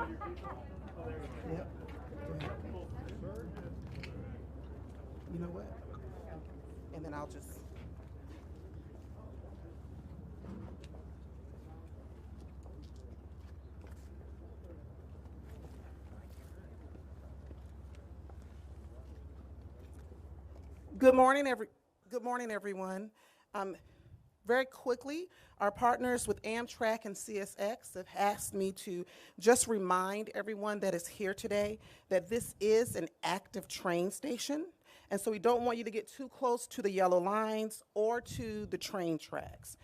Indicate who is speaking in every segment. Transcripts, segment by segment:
Speaker 1: Yep. You know what? And then I'll just. Good morning, Good morning, everyone. Um, Very quickly, our partners with Amtrak and CSX have asked me to just remind everyone that is here today that this is an active train station, and so we don't want you to get too close to the yellow lines or to the train tracks.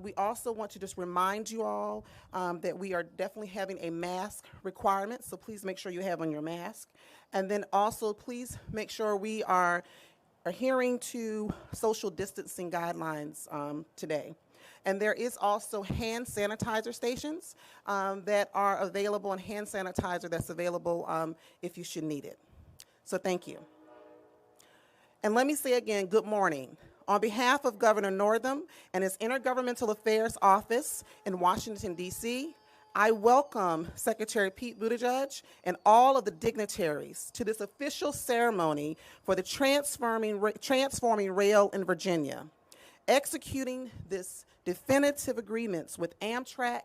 Speaker 1: We also want to just remind you all that we are definitely having a mask requirement, so please make sure you have on your mask. And then also, please make sure we are adhering to social distancing guidelines today. And there is also hand sanitizer stations that are available, and hand sanitizer that's available if you should need it. So thank you. And let me say again, good morning. On behalf of Governor Northam and his Intergovernmental Affairs Office in Washington, D.C., I welcome Secretary Pete Buttigieg and all of the dignitaries to this official ceremony for the Transforming Rail in Virginia, executing this definitive agreements with Amtrak,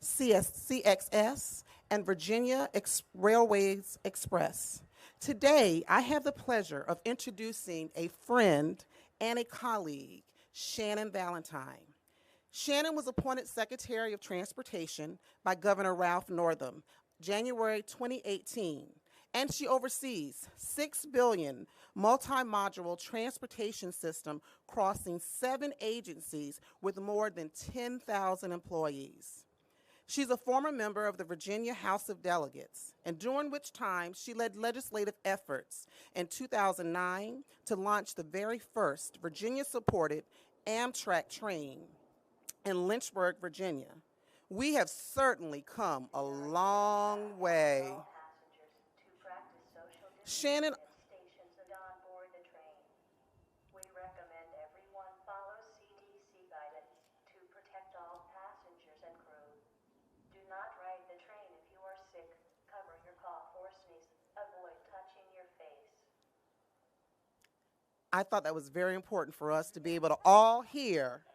Speaker 1: CXS, and Virginia Railways Express. Today, I have the pleasure of introducing a friend and a colleague, Shannon Valentine. Shannon was appointed Secretary of Transportation by Governor Ralph Northam, January 2018, and she oversees $6 billion multi-module transportation system crossing 7 agencies with more than 10,000 employees. She's a former member of the Virginia House of Delegates, and during which time she led legislative efforts in 2009 to launch the very first Virginia-supported Amtrak train in Lynchburg, Virginia. We have certainly come a long way. Shannon.
Speaker 2: Stations and on board the train. We recommend everyone follow CDC guidance to protect all passengers and crew. Do not ride the train if you are sick. Cover your cough or sneeze. Avoid touching your face.
Speaker 1: I thought that was very important for us to be able to all hear.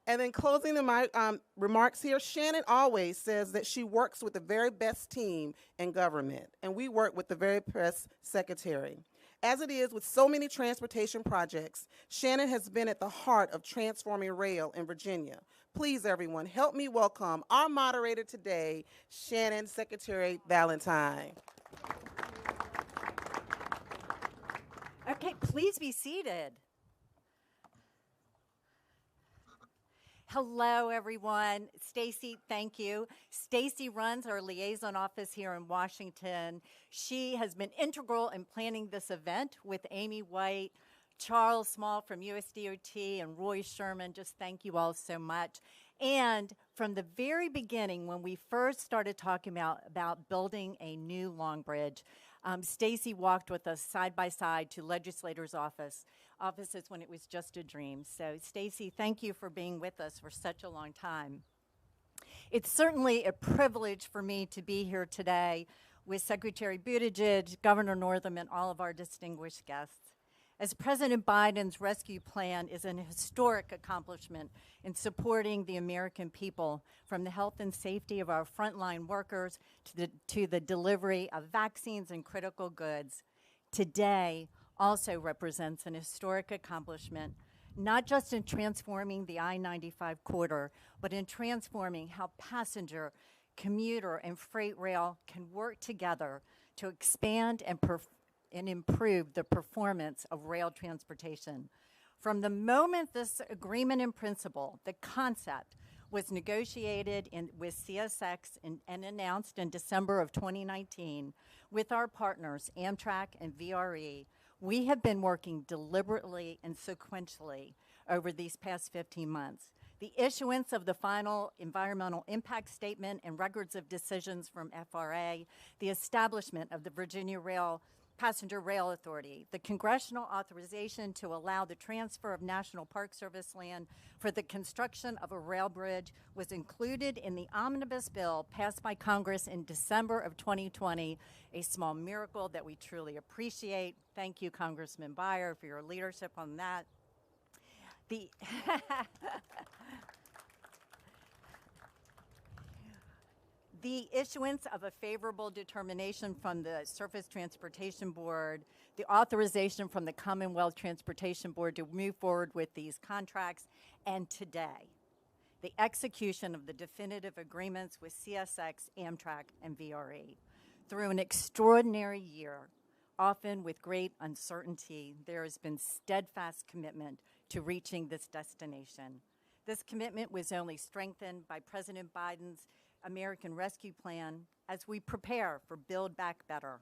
Speaker 1: And then closing my remarks here, Shannon always says that she works with the very best team in government, and we work with the very best secretary. As it is with so many transportation projects, Shannon has been at the heart of transforming rail in Virginia. Please, everyone, help me welcome our moderator today, Shannon Secretary Valentine.
Speaker 3: Okay, please be seated. Hello, everyone. Stacy, thank you. Stacy runs our liaison office here in Washington. She has been integral in planning this event with Amy White, Charles Small from USDOT, and Roy Sherman. Just thank you all so much. And from the very beginning, when we first started talking about building a new Long Bridge, Stacy walked with us side by side to legislators' offices when it was just a dream. So Stacy, thank you for being with us for such a long time. It's certainly a privilege for me to be here today with Secretary Buttigieg, Governor Northam, and all of our distinguished guests. As President Biden's rescue plan is an historic accomplishment in supporting the American people, from the health and safety of our frontline workers to the delivery of vaccines and critical goods, today also represents an historic accomplishment, not just in transforming the I-95 corridor, but in transforming how passenger, commuter, and freight rail can work together to expand and improve the performance of rail transportation. From the moment this agreement in principle, the concept, was negotiated with CSX and announced in December of 2019 with our partners, Amtrak and VRE, we have been working deliberately and sequentially over these past 15 months. The issuance of the final environmental impact statement and records of decisions from FRA, the establishment of the Virginia Rail Passenger Rail Authority. The congressional authorization to allow the transfer of National Park Service land for the construction of a rail bridge was included in the omnibus bill passed by Congress in December of 2020, a small miracle that we truly appreciate. Thank you, Congressman Beyer, for your leadership on that. The The issuance of a favorable determination from the Surface Transportation Board, the authorization from the Commonwealth Transportation Board to move forward with these contracts, and today, the execution of the definitive agreements with CSX, Amtrak, and VRE. Through an extraordinary year, often with great uncertainty, there has been steadfast commitment to reaching this destination. This commitment was only strengthened by President Biden's American Rescue Plan as we prepare for Build Back Better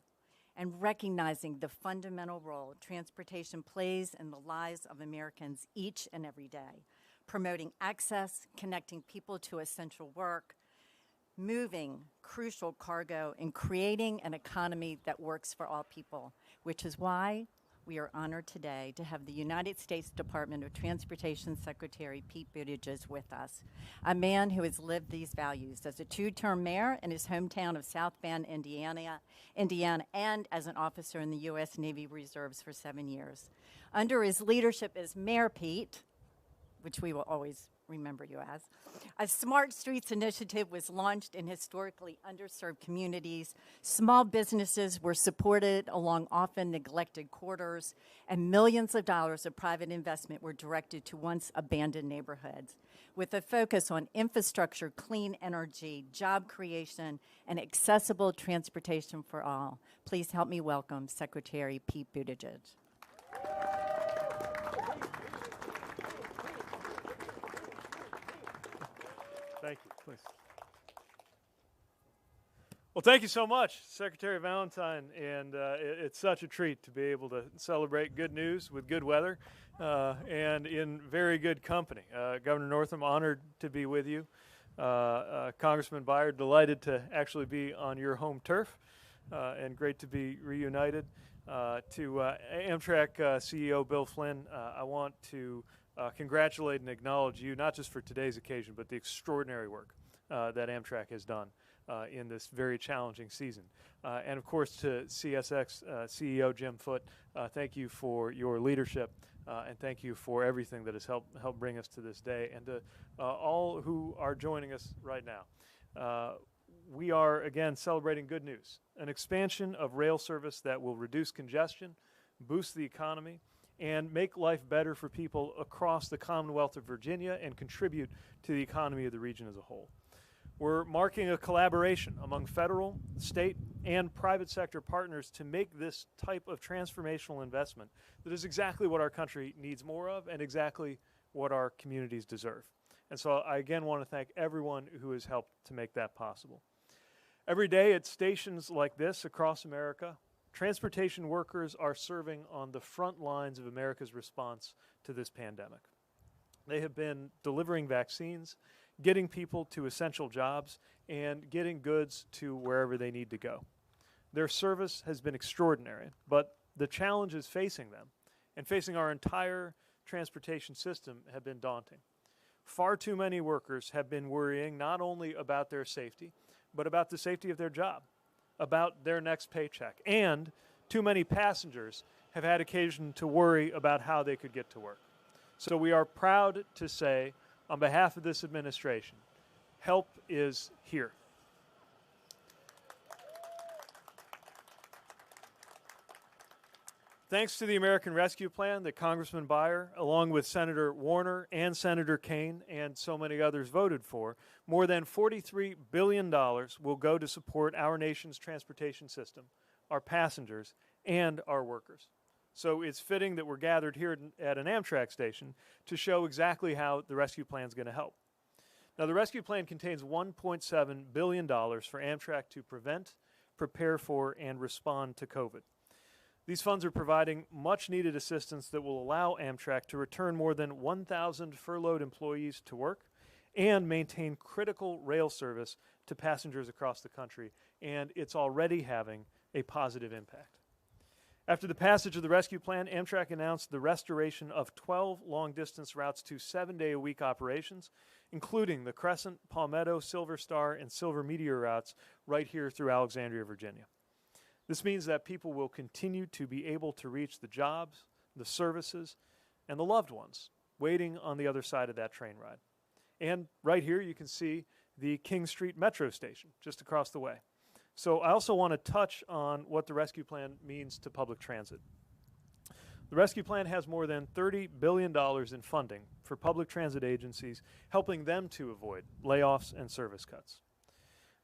Speaker 3: and recognizing the fundamental role transportation plays in the lives of Americans each and every day, promoting access, connecting people to essential work, moving crucial cargo, and creating an economy that works for all people, which is why we are honored today to have the United States Department of Transportation Secretary Pete Buttigieg with us, a man who has lived these values as a two-term mayor in his hometown of South Bend, Indiana, and as an officer in the U.S. Navy Reserves for 7 years. Under his leadership as Mayor Pete, which we will always remember you as, a Smart Streets initiative was launched in historically underserved communities. Small businesses were supported along often neglected corridors, and millions of dollars of private investment were directed to once abandoned neighborhoods, with a focus on infrastructure, clean energy, job creation, and accessible transportation for all. Please help me welcome Secretary Pete Buttigieg.
Speaker 4: Thank you, please. Well, thank you so much, Secretary Valentine, and it's such a treat to be able to celebrate good news with good weather and in very good company. Governor Northam, honored to be with you. Congressman Beyer, delighted to actually be on your home turf and great to be reunited. To Amtrak CEO Bill Flynn, I want to congratulate and acknowledge you, not just for today's occasion, but the extraordinary work that Amtrak has done in this very challenging season. And of course, to CSX CEO Jim Foote, thank you for your leadership and thank you for everything that has helped bring us to this day. And to all who are joining us right now, we are again celebrating good news, an expansion of rail service that will reduce congestion, boost the economy, and make life better for people across the Commonwealth of Virginia and contribute to the economy of the region as a whole. We're marking a collaboration among federal, state, and private sector partners to make this type of transformational investment that is exactly what our country needs more of and exactly what our communities deserve. And so I again want to thank everyone who has helped to make that possible. Every day at stations like this across America, transportation workers are serving on the front lines of America's response to this pandemic. They have been delivering vaccines, getting people to essential jobs, and getting goods to wherever they need to go. Their service has been extraordinary, but the challenges facing them and facing our entire transportation system have been daunting. Far too many workers have been worrying not only about their safety, but about the safety of their job, about their next paycheck, and too many passengers have had occasion to worry about how they could get to work. So we are proud to say, on behalf of this administration, help is here. Thanks to the American Rescue Plan that Congressman Beyer, along with Senator Warner and Senator Kaine and so many others voted for, more than $43 billion will go to support our nation's transportation system, our passengers, and our workers. So it's fitting that we're gathered here at an Amtrak station to show exactly how the rescue plan is going to help. Now, the rescue plan contains $1.7 billion for Amtrak to prevent, prepare for, and respond to COVID. These funds are providing much-needed assistance that will allow Amtrak to return more than 1,000 furloughed employees to work and maintain critical rail service to passengers across the country, and it's already having a positive impact. After the passage of the rescue plan, Amtrak announced the restoration of 12 long-distance routes to 7-day-a-week operations, including the Crescent, Palmetto, Silver Star, and Silver Meteor routes right here through Alexandria, Virginia. This means that people will continue to be able to reach the jobs, the services, and the loved ones waiting on the other side of that train ride. And right here you can see the King Street Metro Station just across the way. So I also want to touch on what the rescue plan means to public transit. The rescue plan has more than $30 billion in funding for public transit agencies, helping them to avoid layoffs and service cuts.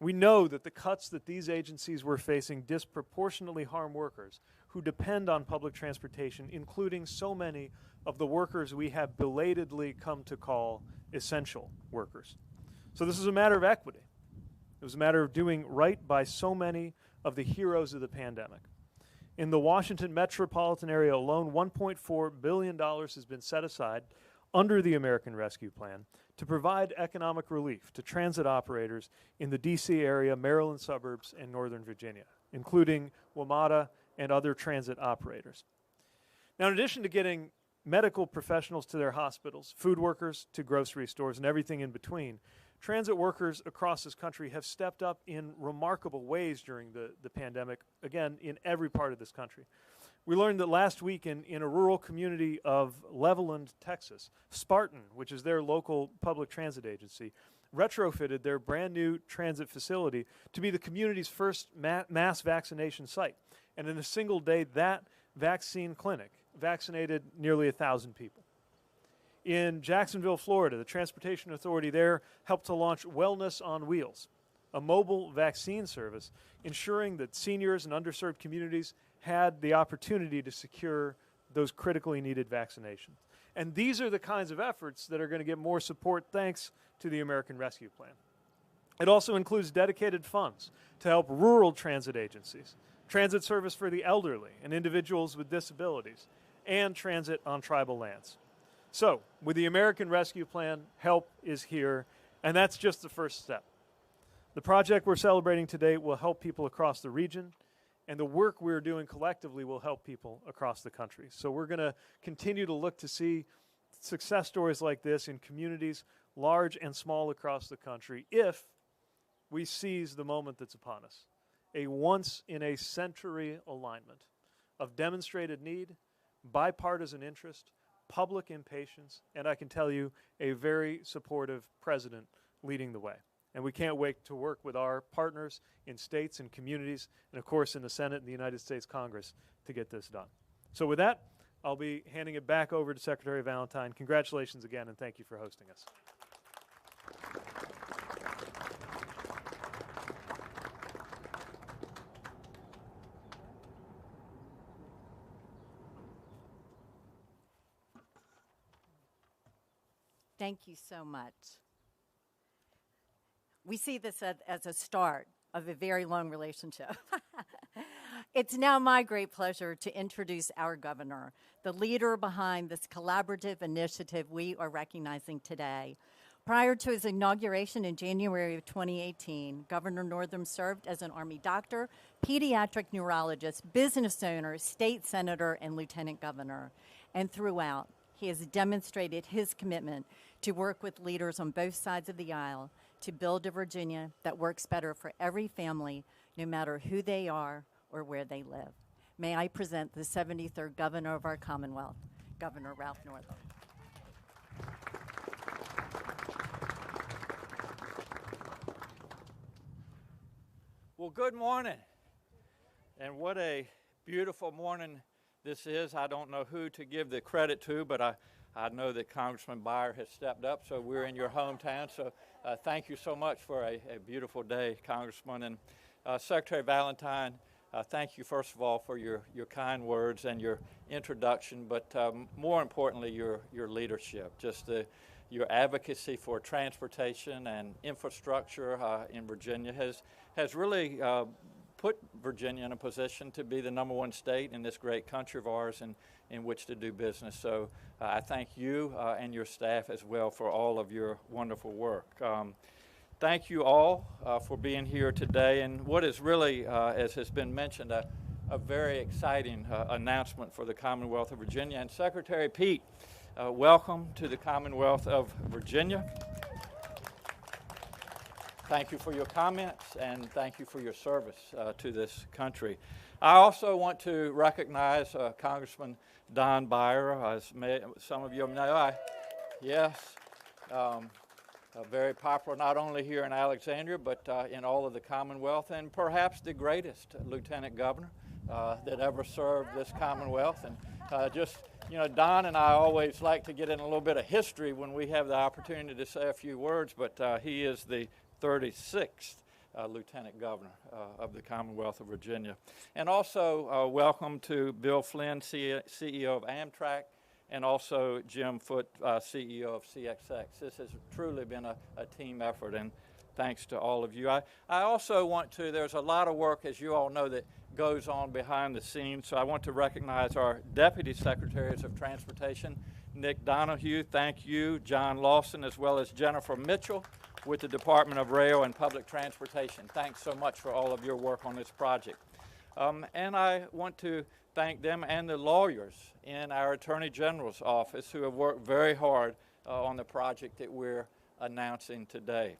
Speaker 4: We know that the cuts that these agencies were facing disproportionately harm workers who depend on public transportation, including so many of the workers we have belatedly come to call essential workers. So this is a matter of equity. It was a matter of doing right by so many of the heroes of the pandemic. In the Washington metropolitan area alone, $1.4 billion has been set aside under the American Rescue Plan to provide economic relief to transit operators in the D.C. area, Maryland suburbs, and Northern Virginia, including WMATA and other transit operators. Now, in addition to getting medical professionals to their hospitals, food workers to grocery stores, and everything in between, transit workers across this country have stepped up in remarkable ways during the pandemic, again, in every part of this country. We learned that last week in a rural community of Levelland, Texas, Spartan, which is their local public transit agency, retrofitted their brand new transit facility to be the community's first mass vaccination site. And in a single day, that vaccine clinic vaccinated nearly 1,000 people. In Jacksonville, Florida, the Transportation Authority there helped to launch Wellness on Wheels, a mobile vaccine service ensuring that seniors and underserved communities had the opportunity to secure those critically needed vaccinations. And these are the kinds of efforts that are going to get more support thanks to the American Rescue Plan. It also includes dedicated funds to help rural transit agencies, transit service for the elderly and individuals with disabilities, and transit on tribal lands. So, with the American Rescue Plan, help is here, and that's just the first step. The project we're celebrating today will help people across the region, and the work we're doing collectively will help people across the country. So we're going to continue to look to see success stories like this in communities large and small across the country if we seize the moment that's upon us, a once-in-a-century alignment of demonstrated need, bipartisan interest, public impatience, and I can tell you, a very supportive president leading the way. And we can't wait to work with our partners in states and communities, and of course in the Senate and the United States Congress to get this done. So with that, I'll be handing it back over to Secretary Valentine. Congratulations again, and thank you for hosting us.
Speaker 3: Thank you so much. We see this as a start of a very long relationship. It's now my great pleasure to introduce our governor, the leader behind this collaborative initiative we are recognizing today. Prior to his inauguration in January of 2018, Governor Northam served as an Army doctor, pediatric neurologist, business owner, state senator, and lieutenant governor. And throughout, he has demonstrated his commitment to work with leaders on both sides of the aisle to build a Virginia that works better for every family, no matter who they are or where they live. May I present the 73rd Governor of our Commonwealth, Governor Ralph Northam.
Speaker 5: Well, good morning. And what a beautiful morning this is. I don't know who to give the credit to, but I know that Congressman Beyer has stepped up, so we're in your hometown. So thank you so much for a beautiful day, Congressman. And Secretary Valentine, thank you, first of all, for your kind words and your introduction, but more importantly, your leadership, just your advocacy for transportation and infrastructure in Virginia has really put Virginia in a position to be the #1 state in this great country of ours in which to do business. So I thank you and your staff as well for all of your wonderful work. Thank you all for being here today. And what is really, as has been mentioned, a very exciting announcement for the Commonwealth of Virginia. And Secretary Pete, welcome to the Commonwealth of Virginia. Thank you for your comments, and thank you for your service to this country. I also want to recognize Congressman Don Beyer. As some of you know, very popular not only here in Alexandria, but in all of the Commonwealth, and perhaps the greatest lieutenant governor that ever served this Commonwealth. And Don and I always like to get in a little bit of history when we have the opportunity to say a few words, but he is the 36th Lieutenant Governor of the Commonwealth of Virginia. And also welcome to Bill Flynn, CEO of Amtrak, and also Jim Foote, CEO of CXX. This has truly been a team effort, and thanks to all of you. I also want to, there's a lot of work, as you all know, that goes on behind the scenes, so I want to recognize our Deputy Secretaries of Transportation, Nick Donahue, thank you, John Lawson, as well as Jennifer Mitchell with the Department of Rail and Public Transportation. Thanks so much for all of your work on this project. And I want to thank them and the lawyers in our Attorney General's office who have worked very hard on the project that we're announcing today.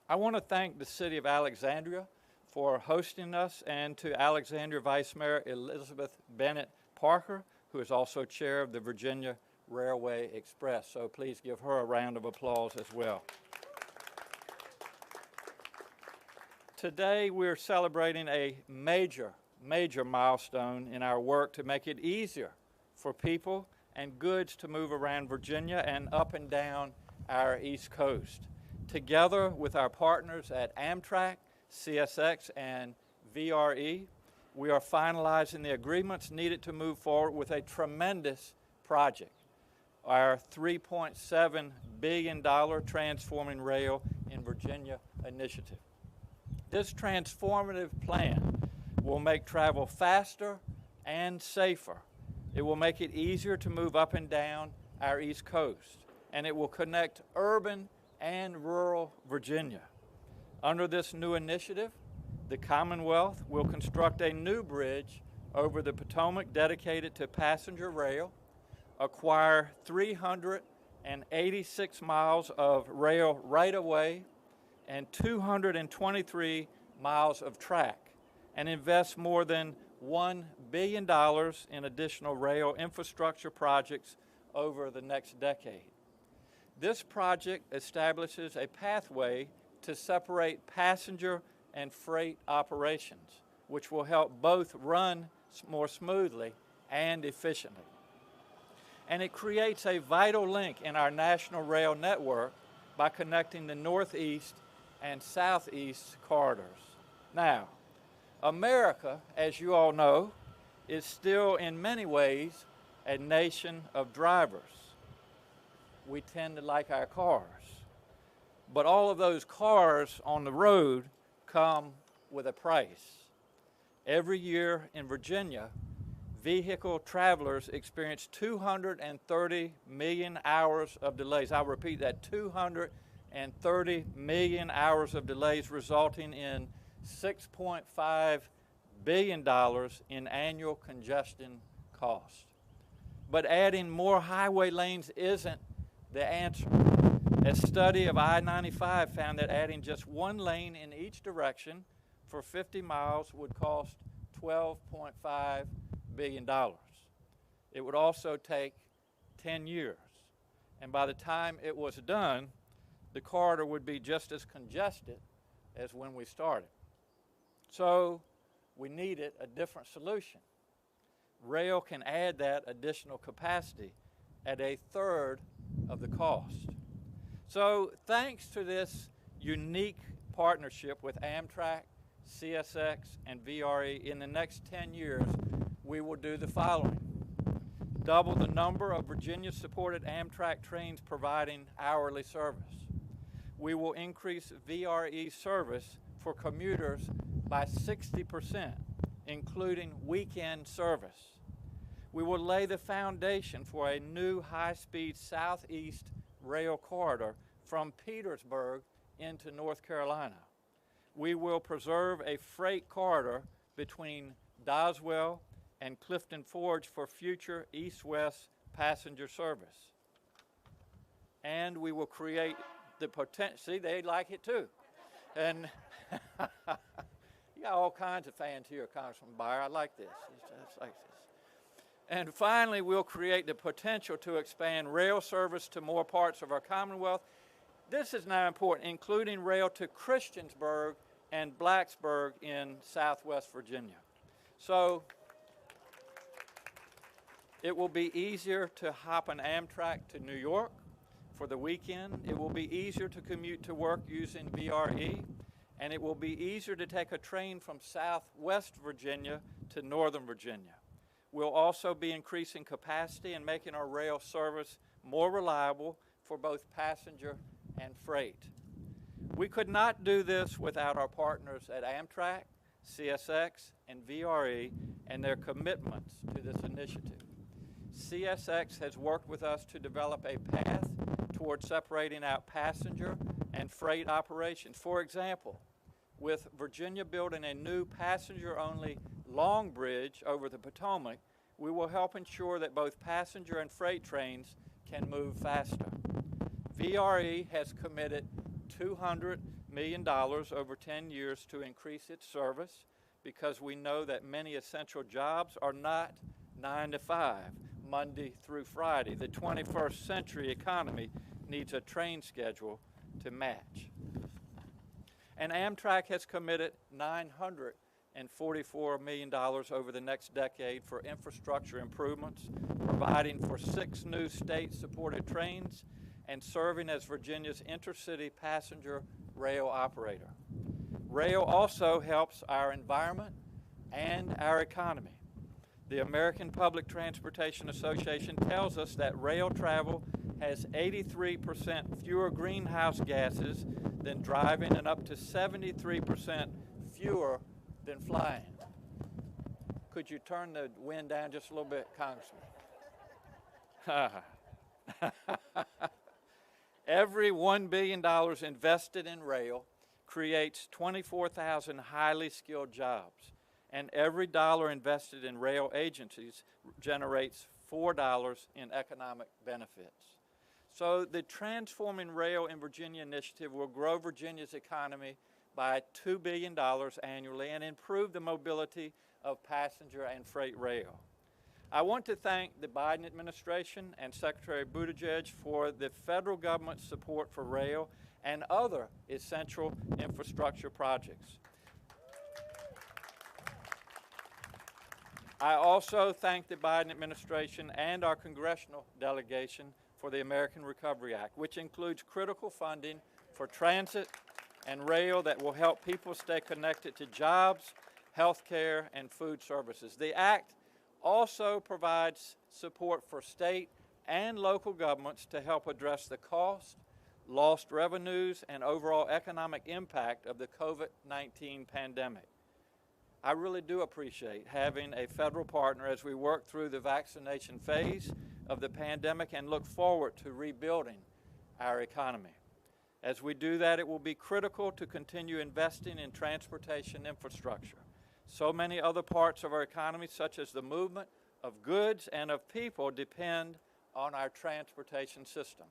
Speaker 5: I want to thank the City of Alexandria for hosting us, and to Alexandria Vice Mayor Elizabeth Bennett Parker, who is also chair of the Virginia Railway Express. So please give her a round of applause as well. Today we're celebrating a major milestone in our work to make it easier for people and goods to move around Virginia and up and down our East Coast. Together with our partners at Amtrak, CSX, and VRE, we are finalizing the agreements needed to move forward with a tremendous project, our $3.7 billion Transforming Rail in Virginia initiative. This transformative plan will make travel faster and safer. It will make it easier to move up and down our East Coast, and it will connect urban and rural Virginia. Under this new initiative, the Commonwealth will construct a new bridge over the Potomac dedicated to passenger rail, acquire 386 miles of rail right-of-way, and 223 miles of track, and invest more than $1 billion in additional rail infrastructure projects over the next decade. This project establishes a pathway to separate passenger and freight operations, which will help both run more smoothly and efficiently. And it creates a vital link in our national rail network by connecting the Northeast and Southeast corridors. Now, America, as you all know, is still in many ways a nation of drivers. We tend to like our cars, but all of those cars on the road come with a price. Every year in Virginia, vehicle travelers experience 230 million hours of delays. I'll repeat that, 230 million hours of delays, resulting in $6.5 billion in annual congestion costs. But adding more highway lanes isn't the answer. A study of I-95 found that adding just one lane in each direction for 50 miles would cost $12.5 billion. It would also take 10 years. And by the time it was done, the corridor would be just as congested as when we started. So we needed a different solution. Rail can add that additional capacity at a third of the cost. So thanks to this unique partnership with Amtrak, CSX, and VRE, in the next 10 years, we will do the following. Double the number of Virginia-supported Amtrak trains providing hourly service. We will increase VRE service for commuters by 60%, including weekend service. We will lay the foundation for a new high-speed southeast rail corridor from Petersburg into North Carolina. We will preserve a freight corridor between Doswell, and Clifton Forge for future east-west passenger service. And we will create the potential, see, they like it too. And you got all kinds of fans here, Congressman Beyer. I like this. It's like this. And finally, we'll create the potential to expand rail service to more parts of our Commonwealth. This is now important, including rail to Christiansburg and Blacksburg in Southwest Virginia. So it will be easier to hop an Amtrak to New York for the weekend. It will be easier to commute to work using VRE. And it will be easier to take a train from Southwest Virginia to Northern Virginia. We'll also be increasing capacity and making our rail service more reliable for both passenger and freight. We could not do this without our partners at Amtrak, CSX, and VRE and their commitments to this initiative. CSX has worked with us to develop a path toward separating out passenger and freight operations. For example, with Virginia building a new passenger-only long bridge over the Potomac, we will help ensure that both passenger and freight trains can move faster. VRE has committed $200 million over 10 years to increase its service because we know that many essential jobs are not 9 to 5, Monday through Friday. The 21st century economy needs a train schedule to match. And Amtrak has committed $944 million over the next decade for infrastructure improvements, providing for 6 new state-supported trains and serving as Virginia's intercity passenger rail operator. Rail also helps our environment and our economy. The American Public Transportation Association tells us that rail travel has 83% fewer greenhouse gases than driving and up to 73% fewer than flying. Could you turn the wind down just a little bit, Congressman? Every $1 billion invested in rail creates 24,000 highly skilled jobs, and every dollar invested in rail agencies generates $4 in economic benefits. So the Transforming Rail in Virginia initiative will grow Virginia's economy by $2 billion annually and improve the mobility of passenger and freight rail. I want to thank the Biden administration and Secretary Buttigieg for the federal government's support for rail and other essential infrastructure projects. I also thank the Biden administration and our congressional delegation for the American Recovery Act, which includes critical funding for transit and rail that will help people stay connected to jobs, health care, and food services. The Act also provides support for state and local governments to help address the cost, lost revenues, and overall economic impact of the COVID-19 pandemic. I really do appreciate having a federal partner as we work through the vaccination phase of the pandemic and look forward to rebuilding our economy. As we do that, it will be critical to continue investing in transportation infrastructure. So many other parts of our economy, such as the movement of goods and of people, depend on our transportation system.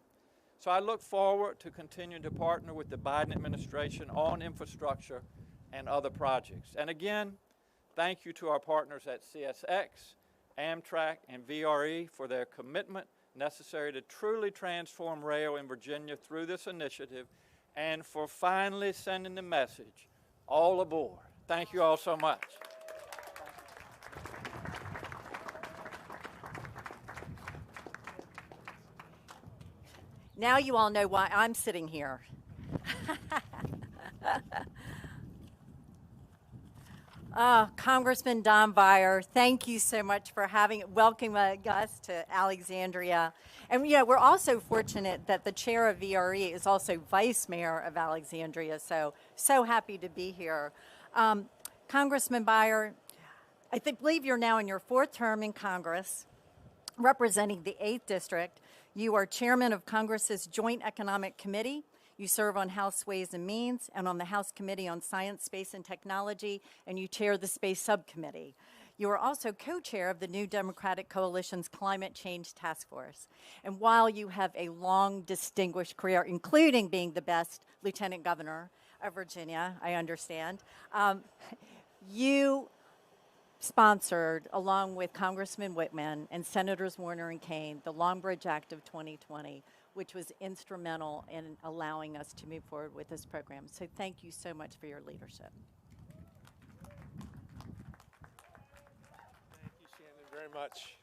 Speaker 5: So I look forward to continuing to partner with the Biden administration on infrastructure and other projects. And again, thank you to our partners at CSX, Amtrak, and VRE for their commitment necessary to truly transform rail in Virginia through this initiative and for finally sending the message, all aboard. Thank you all so much.
Speaker 3: Now you all know why I'm sitting here. Congressman Don Beyer, thank you so much for welcoming us to Alexandria. And we're also fortunate that the chair of VRE is also vice mayor of Alexandria, so happy to be here. Congressman Beyer, I believe you're now in your 4th term in Congress, representing the 8th District. You are chairman of Congress's Joint Economic Committee. You serve on House Ways and Means and on the House Committee on Science, Space, and Technology, and you chair the Space Subcommittee. You are also co-chair of the New Democratic Coalition's Climate Change Task Force. And while you have a long, distinguished career, including being the best lieutenant governor of Virginia, I understand, you sponsored, along with Congressman Whitman and Senators Warner and Kane, the Long Bridge Act of 2020, which was instrumental in allowing us to move forward with this program. So thank you so much for your leadership.
Speaker 6: Thank you, Shannon, very much.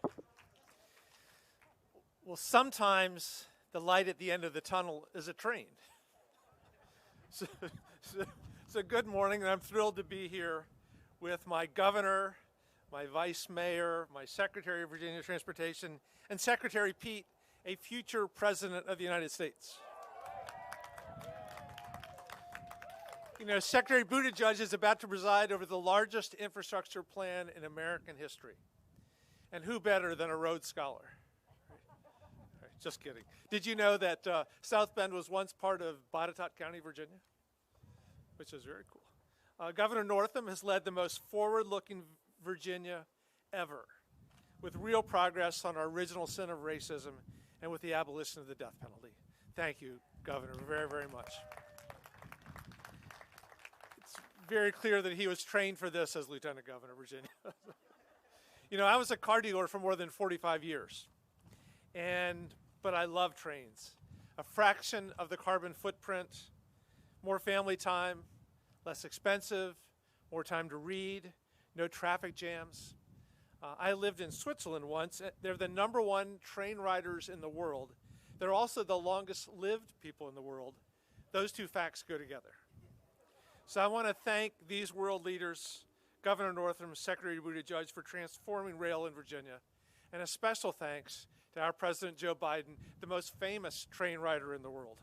Speaker 6: Well, sometimes the light at the end of the tunnel is a train. So good morning, and I'm thrilled to be here with my governor, my vice mayor, my secretary of Virginia Transportation, and Secretary Pete, a future president of the United States. You know, Secretary Buttigieg is about to preside over the largest infrastructure plan in American history. And who better than a Rhodes Scholar? Right, just kidding. Did you know that South Bend was once part of Buttigieg County, Virginia? Which is very cool. Governor Northam has led the most forward-looking Virginia ever, with real progress on our original sin of racism and with the abolition of the death penalty. Thank you, Governor, very, very much. It's very clear that he was trained for this as Lieutenant Governor of Virginia. You know, I was a car dealer for more than 45 years, but I love trains. A fraction of the carbon footprint, more family time, less expensive, more time to read, no traffic jams. I lived in Switzerland once. They're the #1 train riders in the world. They're also the longest lived people in the world. Those two facts go together. So I want to thank these world leaders, Governor Northam, Secretary Buttigieg, for transforming rail in Virginia. And a special thanks to our President Joe Biden, the most famous train rider in the world.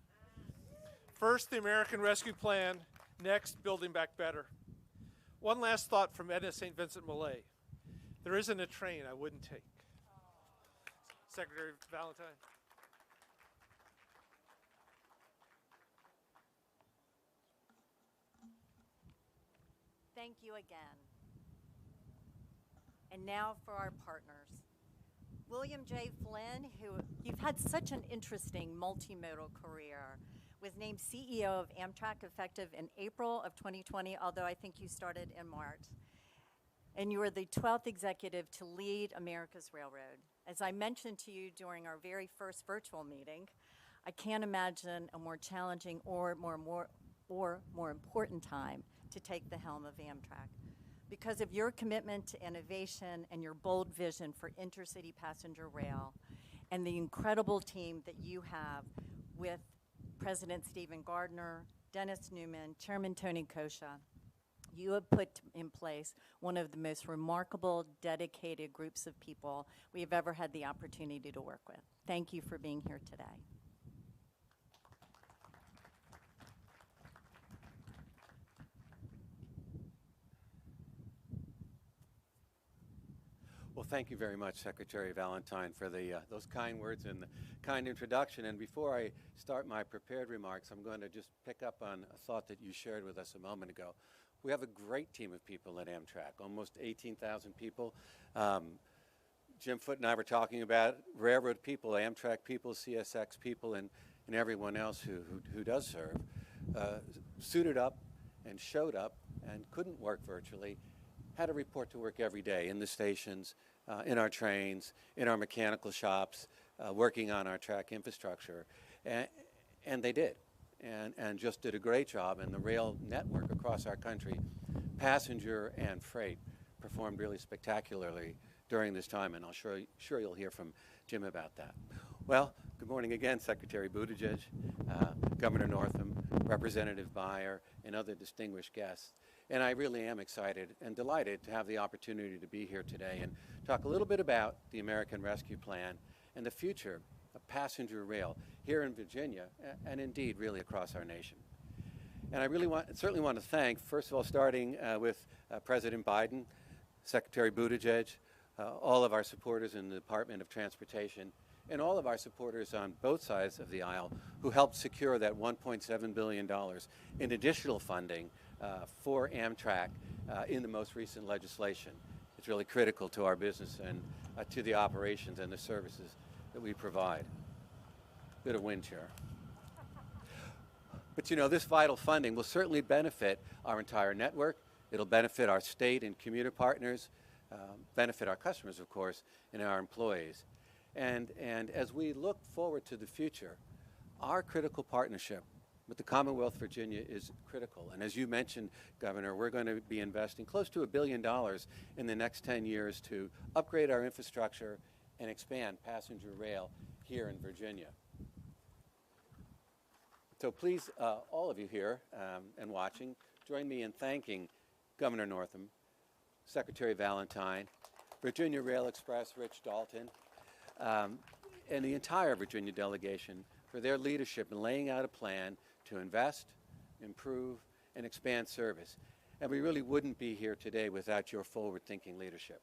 Speaker 6: First, the American Rescue Plan. Next, Building Back Better. One last thought from Edna St. Vincent Millay. There isn't a train I wouldn't take. Secretary Valentine.
Speaker 3: Thank you again. And now for our partners. William J. Flynn, who you've had such an interesting multimodal career, was named CEO of Amtrak effective in April of 2020, although I think you started in March. And you were the 12th executive to lead America's railroad. As I mentioned to you during our very first virtual meeting, I can't imagine a more challenging or more important time to take the helm of Amtrak. Because of your commitment to innovation and your bold vision for intercity passenger rail, and the incredible team that you have with President Stephen Gardner, Dennis Newman, Chairman Tony Kosha, you have put in place one of the most remarkable, dedicated groups of people we have ever had the opportunity to work with. Thank you for being here today.
Speaker 7: Well, thank you very much, Secretary Valentine, for those kind words and the kind introduction. And before I start my prepared remarks, I'm going to just pick up on a thought that you shared with us a moment ago. We have a great team of people at Amtrak, almost 18,000 people. Jim Foote and I were talking about railroad people, Amtrak people, CSX people, and everyone else who does serve, suited up and showed up and couldn't work virtually, had to report to work every day in the stations, in our trains, in our mechanical shops, working on our track infrastructure. And they did, and just did a great job. And the rail network across our country, passenger and freight, performed really spectacularly during this time. And I'm sure you'll hear from Jim about that. Well, good morning again, Secretary Buttigieg, Governor Northam, Representative Beyer, and other distinguished guests. And I really am excited and delighted to have the opportunity to be here today and talk a little bit about the American Rescue Plan and the future of passenger rail here in Virginia and indeed really across our nation. And I certainly want to thank, first of all, starting with President Biden, Secretary Buttigieg, all of our supporters in the Department of Transportation, and all of our supporters on both sides of the aisle who helped secure that $1.7 billion in additional funding for Amtrak in the most recent legislation. It's really critical to our business and to the operations and the services that we provide. Bit of wind here. But you know, this vital funding will certainly benefit our entire network. It'll benefit our state and commuter partners, benefit our customers, of course, and our employees. And as we look forward to the future, our critical partnership with the Commonwealth of Virginia is critical. And as you mentioned, Governor, we're going to be investing close to $1 billion in the next 10 years to upgrade our infrastructure and expand passenger rail here in Virginia. So please, all of you here and watching, join me in thanking Governor Northam, Secretary Valentine, Virginia Rail Express, Rich Dalton, and the entire Virginia delegation for their leadership in laying out a plan to invest, improve, and expand service. And we really wouldn't be here today without your forward-thinking leadership.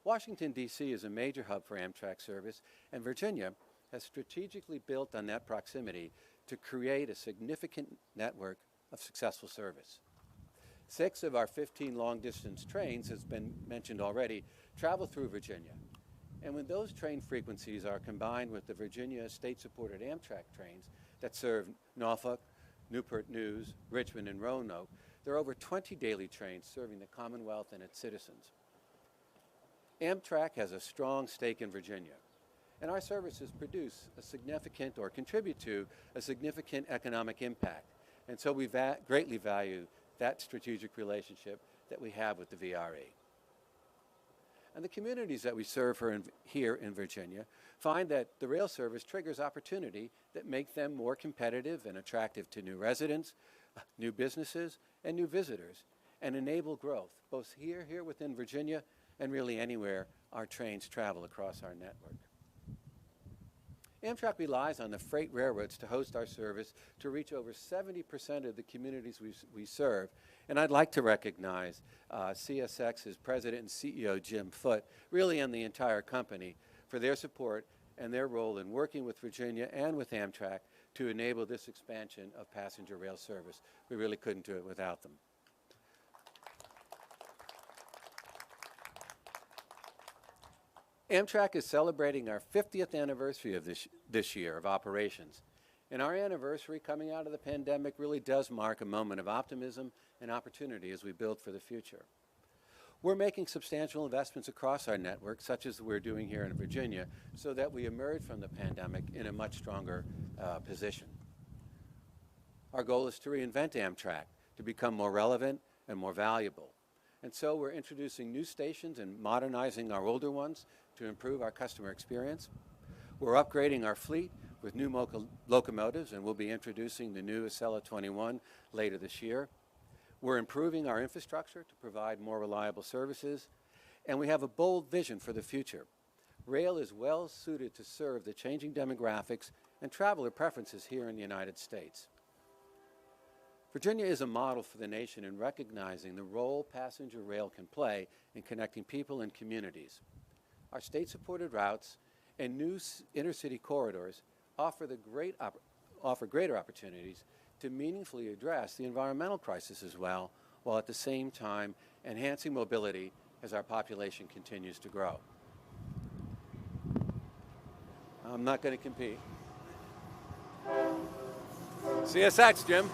Speaker 7: Washington, D.C. is a major hub for Amtrak service, and Virginia has strategically built on that proximity to create a significant network of successful service. 6 of our 15 long-distance trains, has been mentioned already, travel through Virginia. And when those train frequencies are combined with the Virginia state-supported Amtrak trains that serve Norfolk, Newport News, Richmond, and Roanoke, there are over 20 daily trains serving the Commonwealth and its citizens. Amtrak has a strong stake in Virginia, and our services produce a significant or contribute to a significant economic impact. And so we greatly value that strategic relationship that we have with the VRE. And the communities that we serve here in Virginia find that the rail service triggers opportunity that make them more competitive and attractive to new residents, new businesses, and new visitors, and enable growth, both here within Virginia and really anywhere our trains travel across our network. Amtrak relies on the freight railroads to host our service to reach over 70% of the communities we serve. And I'd like to recognize CSX's President and CEO, Jim Foote, really and the entire company, for their support and their role in working with Virginia and with Amtrak to enable this expansion of passenger rail service. We really couldn't do it without them. Amtrak is celebrating our 50th anniversary of this year of operations. And our anniversary coming out of the pandemic really does mark a moment of optimism and opportunity as we build for the future. We're making substantial investments across our network, such as we're doing here in Virginia, so that we emerge from the pandemic in a much stronger position. Our goal is to reinvent Amtrak to become more relevant and more valuable. And so we're introducing new stations and modernizing our older ones to improve our customer experience. We're upgrading our fleet with new locomotives, and we'll be introducing the new Acela 21 later this year. We're improving our infrastructure to provide more reliable services, and we have a bold vision for the future. Rail is well suited to serve the changing demographics and traveler preferences here in the United States. Virginia is a model for the nation in recognizing the role passenger rail can play in connecting people and communities. Our state-supported routes and new intercity corridors offer greater opportunities to meaningfully address the environmental crisis as well, while at the same time enhancing mobility as our population continues to grow. I'm not going to compete. CSX, Jim.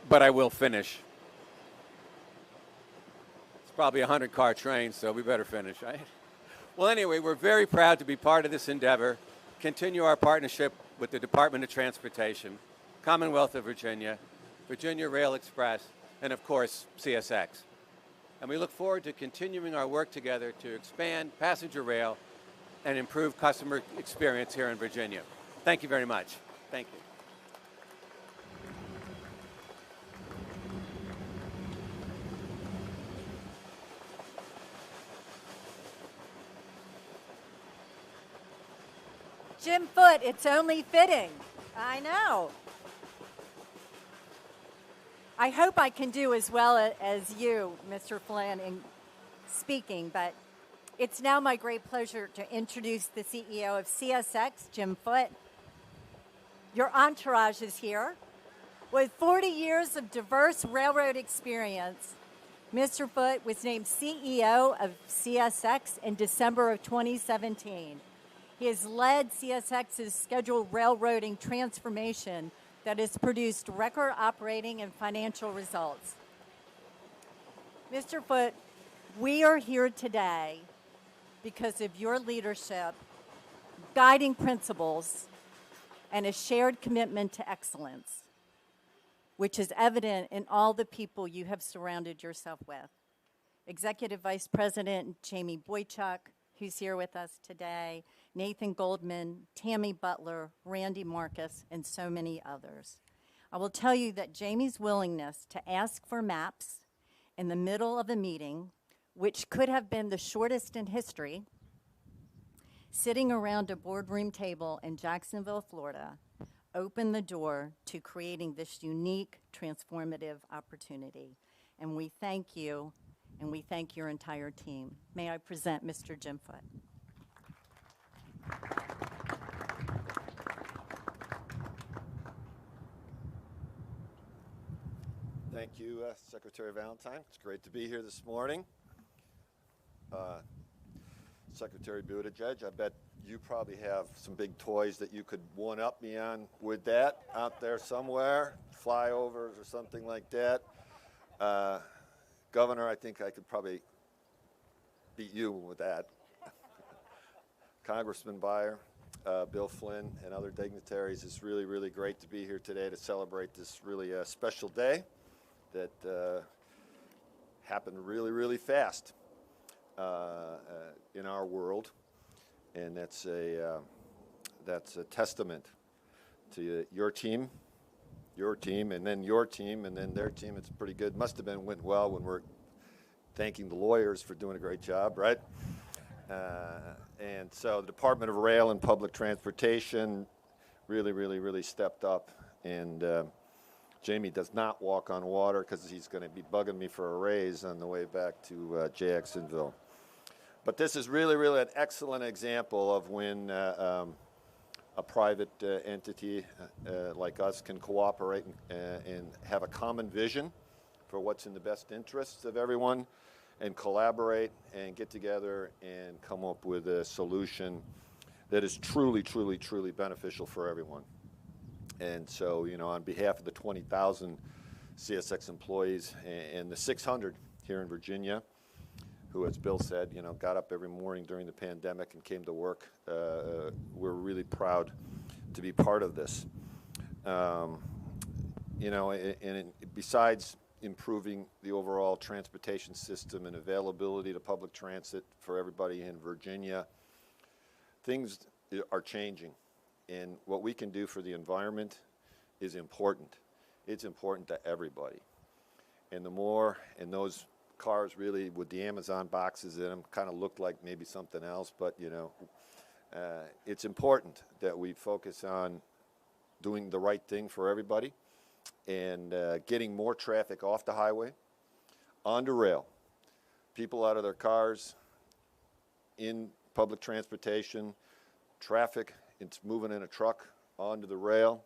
Speaker 7: But I will finish. It's probably a 100-car train, so we better finish, right? Well, anyway, we're very proud to be part of this endeavor, continue our partnership with the Department of Transportation, Commonwealth of Virginia, Virginia Rail Express, and of course, CSX. And we look forward to continuing our work together to expand passenger rail and improve customer experience here in Virginia. Thank you very much. Thank you.
Speaker 3: Jim Foote, it's only fitting. I know. I hope I can do as well as you, Mr. Flynn, in speaking, but It's now my great pleasure to introduce the CEO of CSX, Jim Foote. Your entourage is here. With 40 years of diverse railroad experience, Mr. Foote was named CEO of CSX in December of 2017. He has led CSX's scheduled railroading transformation that has produced record operating and financial results. Mr. Foote, we are here today because of your leadership, guiding principles, and a shared commitment to excellence, which is evident in all the people you have surrounded yourself with. Executive Vice President Jamie Boychuk, who's here with us today, Nathan Goldman, Tammy Butler, Randy Marcus, and so many others. I will tell you that Jamie's willingness to ask for maps in the middle of a meeting, which could have been the shortest in history, sitting around a boardroom table in Jacksonville, Florida, opened the door to creating this unique, transformative opportunity. And we thank you, and we thank your entire team. May I present Mr. Jim Foote.
Speaker 8: Thank you, Secretary Valentine. It's great to be here this morning. Secretary Buttigieg, I bet you probably have some big toys that you could one-up me on with that out there somewhere, flyovers or something like that. Governor, I think I could probably beat you with that. Congressman Byer, Bill Flynn, and other dignitaries, it's really, really great to be here today to celebrate this really special day that happened really, really fast in our world, and that's a testament to your team, and then your team, and then their team. It's pretty good. Must have went well when we're thanking the lawyers for doing a great job, right? And so the Department of Rail and Public Transportation really, really, really stepped up, and Jamie does not walk on water because he's going to be bugging me for a raise on the way back to Jacksonville. But this is really, really an excellent example of when a private entity like us can cooperate and have a common vision for what's in the best interests of everyone, and collaborate and get together and come up with a solution that is truly, truly, truly beneficial for everyone. And so, you know, on behalf of the 20,000 CSX employees and the 600 here in Virginia, who, as Bill said, you know, got up every morning during the pandemic and came to work, we're really proud to be part of this. You know, and besides improving the overall transportation system and availability to public transit for everybody in Virginia, things are changing. And what we can do for the environment is important. It's important to everybody. And the more, and those cars really with the Amazon boxes in them kind of look like maybe something else, but you know, it's important that we focus on doing the right thing for everybody and getting more traffic off the highway, onto rail, people out of their cars, in public transportation, traffic, it's moving in a truck onto the rail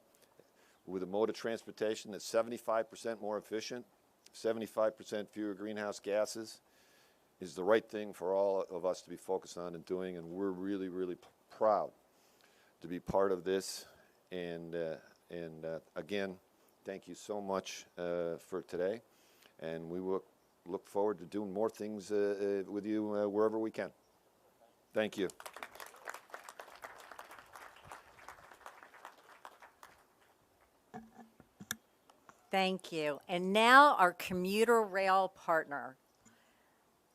Speaker 8: with a mode of transportation that's 75% more efficient, 75% fewer greenhouse gases, is the right thing for all of us to be focused on and doing, and we're really, really proud to be part of this. And again, thank you so much for today, and we will look forward to doing more things with you wherever we can. Thank you.
Speaker 3: Thank you. And now our commuter rail partner,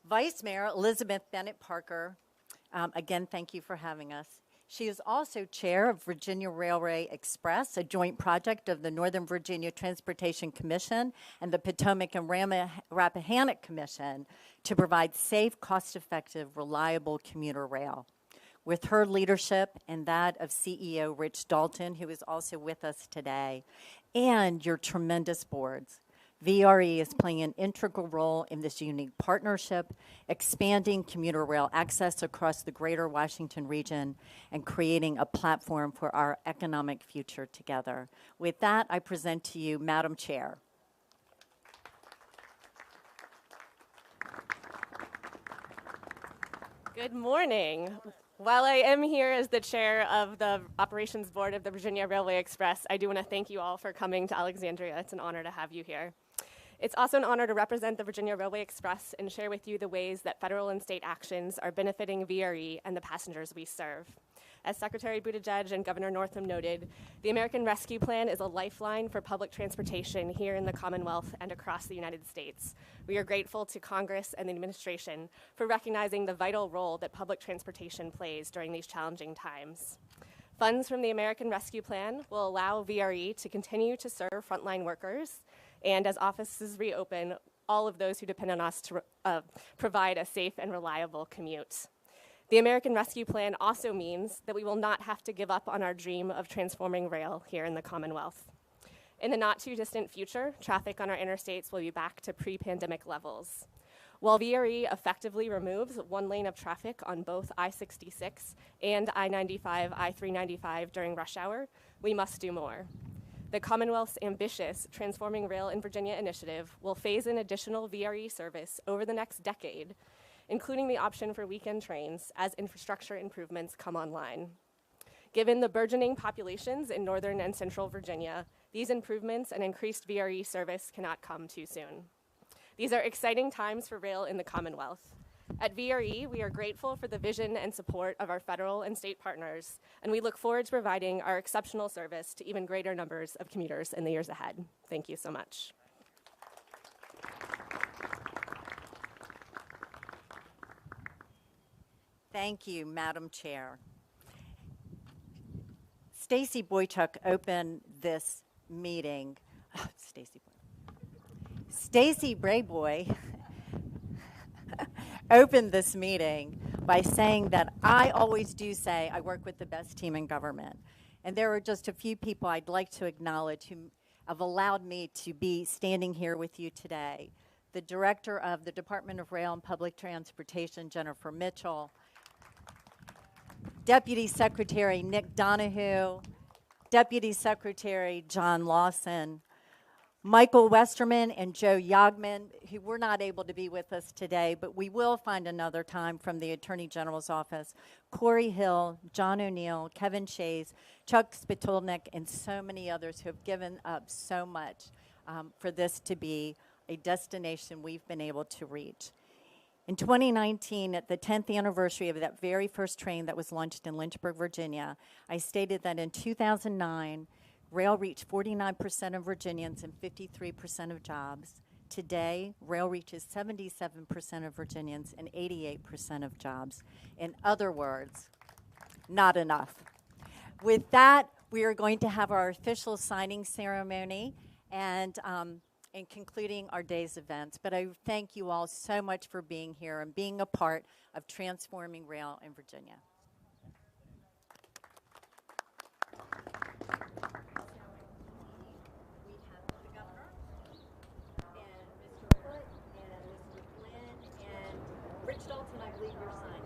Speaker 3: Vice Mayor Elizabeth Bennett Parker. Again, thank you for having us. She is also chair of Virginia Railway Express, a joint project of the Northern Virginia Transportation Commission and the Potomac and Rappahannock Commission to provide safe, cost-effective, reliable commuter rail. With her leadership and that of CEO Rich Dalton, who is also with us today, and your tremendous boards, VRE is playing an integral role in this unique partnership, expanding commuter rail access across the greater Washington region and creating a platform for our economic future together. With that, I present to you Madam Chair.
Speaker 9: Good morning. While I am here as the chair of the operations board of the Virginia Railway Express, I do want to thank you all for coming to Alexandria. It's an honor to have you here. It's also an honor to represent the Virginia Railway Express and share with you the ways that federal and state actions are benefiting VRE and the passengers we serve. As Secretary Buttigieg and Governor Northam noted, the American Rescue Plan is a lifeline for public transportation here in the Commonwealth and across the United States. We are grateful to Congress and the administration for recognizing the vital role that public transportation plays during these challenging times. Funds from the American Rescue Plan will allow VRE to continue to serve frontline workers, and as offices reopen, all of those who depend on us to provide a safe and reliable commute. The American Rescue Plan also means that we will not have to give up on our dream of transforming rail here in the Commonwealth. In the not too distant future, traffic on our interstates will be back to pre-pandemic levels. While VRE effectively removes one lane of traffic on both I-66 and I-95, I-395 during rush hour, we must do more. The Commonwealth's ambitious Transforming Rail in Virginia initiative will phase in additional VRE service over the next decade, including the option for weekend trains as infrastructure improvements come online. Given the burgeoning populations in northern and central Virginia, these improvements and increased VRE service cannot come too soon. These are exciting times for rail in the Commonwealth. At VRE, we are grateful for the vision and support of our federal and state partners, and we look forward to providing our exceptional service to even greater numbers of commuters in the years ahead. Thank you so much.
Speaker 3: Thank you, Madam Chair. Stacy Boychuk opened this meeting. Stacy Brayboy opened this meeting by saying that I always do say I work with the best team in government. And there are just a few people I'd like to acknowledge who have allowed me to be standing here with you today. The Director of the Department of Rail and Public Transportation, Jennifer Mitchell, Deputy Secretary Nick Donahue, Deputy Secretary John Lawson, Michael Westerman and Joe Yagman, who were not able to be with us today, but we will find another time, from the Attorney General's office, Corey Hill, John O'Neill, Kevin Shays, Chuck Spitulnik, and so many others who have given up so much for this to be a destination we've been able to reach. In 2019, at the 10th anniversary of that very first train that was launched in Lynchburg, Virginia, I stated that in 2009, rail reached 49% of Virginians and 53% of jobs. Today, rail reaches 77% of Virginians and 88% of jobs. In other words, not enough. With that, we are going to have our official signing ceremony and concluding our day's events. But I thank you all so much for being here and being a part of transforming rail in Virginia. Rich Dalton, I believe you're signing.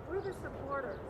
Speaker 3: We're the supporters.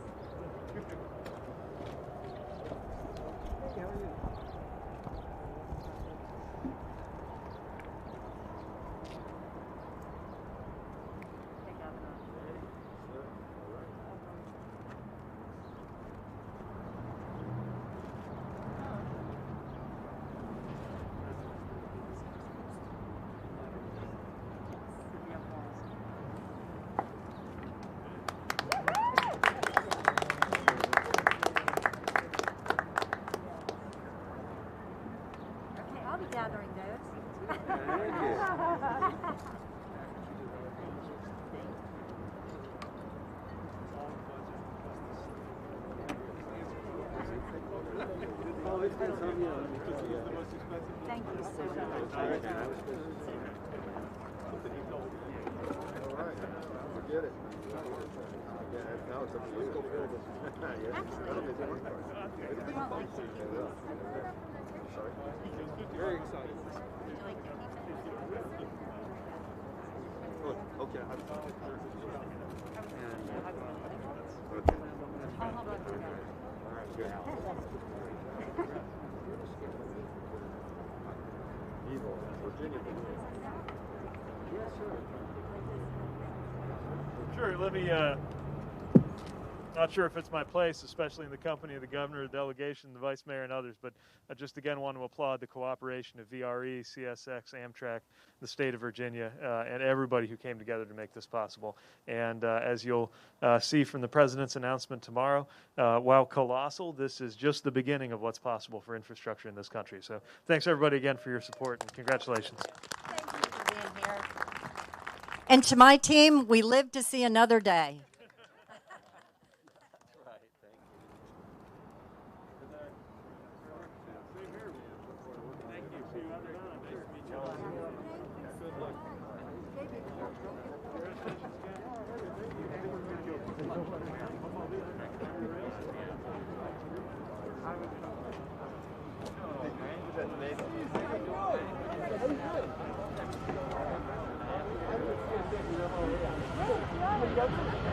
Speaker 3: Thank you so much.
Speaker 8: Forget it. Yeah, now it's up to you. Sorry. Very excited. Okay. Evil. Virginia. Yes, sir.
Speaker 4: Sure, let me, not sure if it's my place, especially in the company of the governor, the delegation, the vice mayor, and others, but I just again want to applaud the cooperation of VRE, CSX, Amtrak, the state of Virginia, and everybody who came together to make this possible. And as you'll see from the president's announcement tomorrow, while colossal, this is just the beginning of what's possible for infrastructure in this country. So thanks everybody again for your support, and congratulations.
Speaker 3: Thank you for being here. And to my team, we live to see another day.
Speaker 8: Thank you.